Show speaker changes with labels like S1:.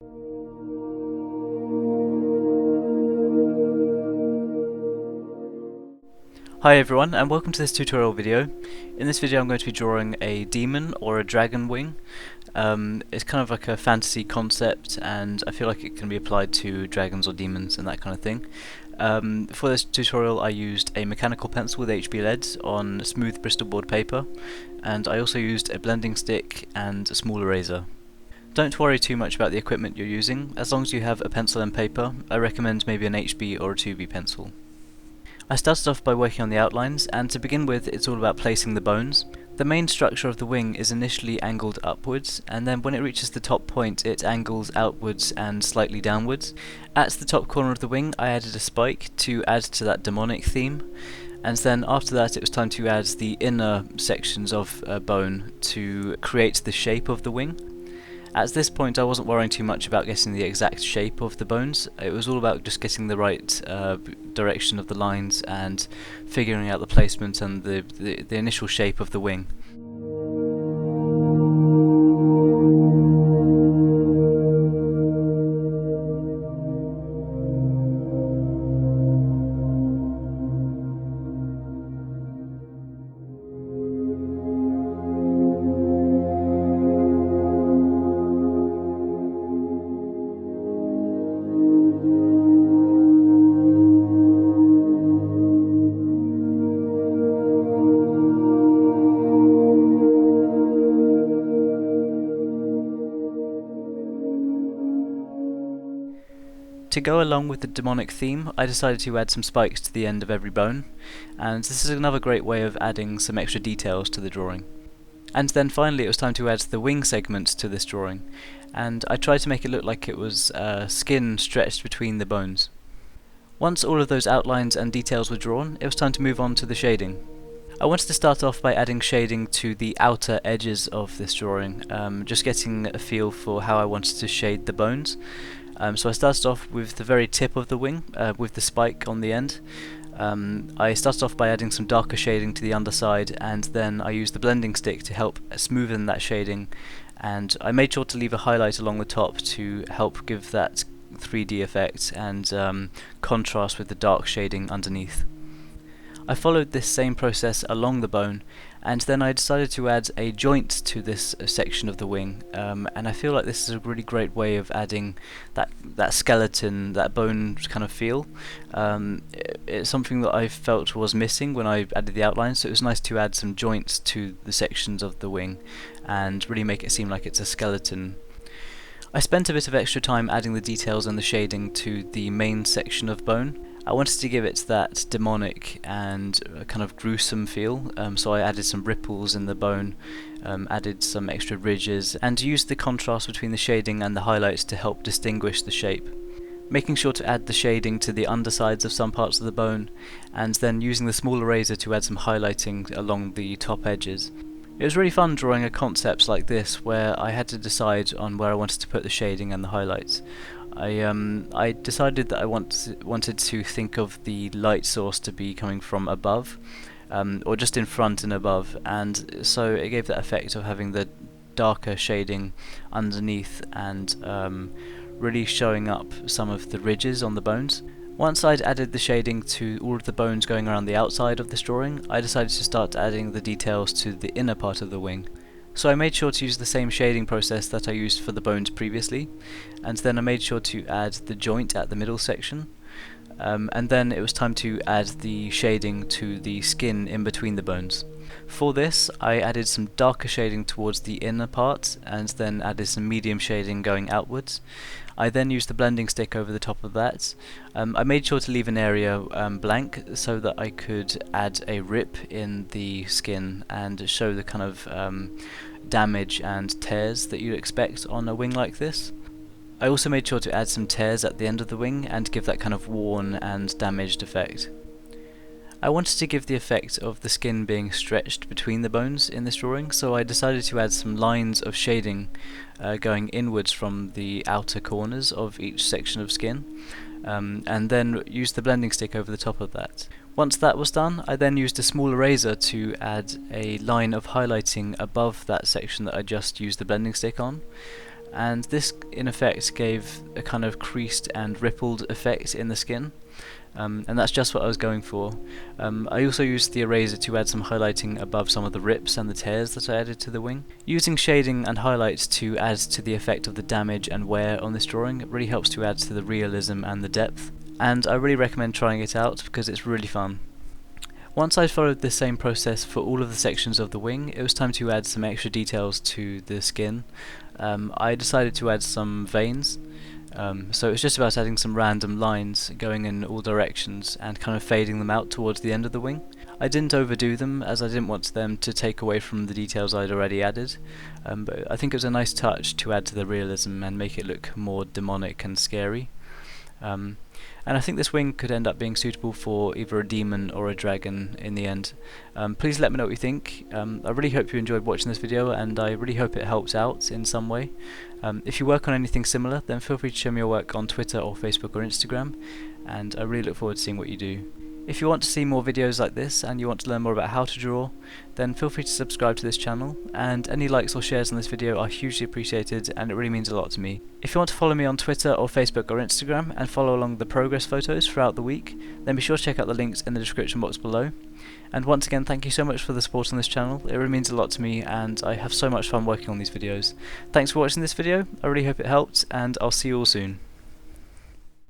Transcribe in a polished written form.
S1: Hi everyone, and welcome to this tutorial video. In this video I'm going to be drawing a demon or a dragon wing. It's kind of like a fantasy concept, and I feel like it can be applied to dragons or demons and that kind of thing. For this tutorial I used a mechanical pencil with HB leads on smooth Bristol board paper, and I also used a blending stick and a small eraser. Don't worry too much about the equipment you're using. As long as you have a pencil and paper, I recommend maybe an HB or a 2B pencil. I started off by working on the outlines, and to begin with it's all about placing the bones. The main structure of the wing is initially angled upwards, and then when it reaches the top point it angles outwards and slightly downwards. At the top corner of the wing I added a spike to add to that demonic theme, and then after that it was time to add the inner sections of bone to create the shape of the wing. At this point I wasn't worrying too much about getting the exact shape of the bones. It was all about just getting the right direction of the lines and figuring out the placement and the initial shape of the wing. To go along with the demonic theme, I decided to add some spikes to the end of every bone, and this is another great way of adding some extra details to the drawing. And then finally it was time to add the wing segment to this drawing, and I tried to make it look like it was skin stretched between the bones. Once all of those outlines and details were drawn, it was time to move on to the shading. I wanted to start off by adding shading to the outer edges of this drawing, just getting a feel for how I wanted to shade the bones. So I started off with the very tip of the wing, with the spike on the end. I started off by adding some darker shading to the underside, and then I used the blending stick to help smoothen that shading, and I made sure to leave a highlight along the top to help give that 3D effect and contrast with the dark shading underneath. I followed this same process along the bone, and then I decided to add a joint to this section of the wing, and I feel like this is a really great way of adding that skeleton, that bone kind of feel. It's something that I felt was missing when I added the outline, so it was nice to add some joints to the sections of the wing and really make it seem like it's a skeleton. I spent a bit of extra time adding the details and the shading to the main section of bone. I wanted to give it that demonic and kind of gruesome feel, so I added some ripples in the bone, added some extra ridges, and used the contrast between the shading and the highlights to help distinguish the shape. Making sure to add the shading to the undersides of some parts of the bone, and then using the small eraser to add some highlighting along the top edges. It was really fun drawing a concept like this, where I had to decide on where I wanted to put the shading and the highlights. I decided that I wanted to think of the light source to be coming from above, or just in front and above, and so it gave that effect of having the darker shading underneath and really showing up some of the ridges on the bones. Once I'd added the shading to all of the bones going around the outside of this drawing, I decided to start adding the details to the inner part of the wing. So I made sure to use the same shading process that I used for the bones previously, and then I made sure to add the joint at the middle section, and then it was time to add the shading to the skin in between the bones. For this I added some darker shading towards the inner part, and then added some medium shading going outwards. I then used the blending stick over the top of that. I made sure to leave an area blank so that I could add a rip in the skin and show the kind of damage and tears that you'd expect on a wing like this. I also made sure to add some tears at the end of the wing and give that kind of worn and damaged effect. I wanted to give the effect of the skin being stretched between the bones in this drawing, so I decided to add some lines of shading going inwards from the outer corners of each section of skin, and then use the blending stick over the top of that. Once that was done, I then used a small eraser to add a line of highlighting above that section that I just used the blending stick on. and this in effect gave a kind of creased and rippled effect in the skin. And that's just what I was going for. I also used the eraser to add some highlighting above some of the rips and the tears that I added to the wing. Using shading and highlights to add to the effect of the damage and wear on this drawing really helps to add to the realism and the depth, and I really recommend trying it out because it's really fun. Once I'd followed the same process for all of the sections of the wing, it was time to add some extra details to the skin. I decided to add some veins. So it's just about adding some random lines going in all directions and kind of fading them out towards the end of the wing. I didn't overdo them as I didn't want them to take away from the details I'd already added, but I think it was a nice touch to add to the realism and make it look more demonic and scary. And I think this wing could end up being suitable for either a demon or a dragon in the end. Please let me know what you think. I really hope you enjoyed watching this video, and I really hope it helps out in some way. If you work on anything similar, then feel free to show me your work on Twitter or Facebook or Instagram, and I really look forward to seeing what you do. If you want to see more videos like this and you want to learn more about how to draw, then feel free to subscribe to this channel, and any likes or shares on this video are hugely appreciated and it really means a lot to me. If you want to follow me on Twitter or Facebook or Instagram and follow along the progress photos throughout the week, then be sure to check out the links in the description box below. And once again, thank you so much for the support on this channel. It really means a lot to me and I have so much fun working on these videos. Thanks for watching this video, I really hope it helped, and I'll see you all soon.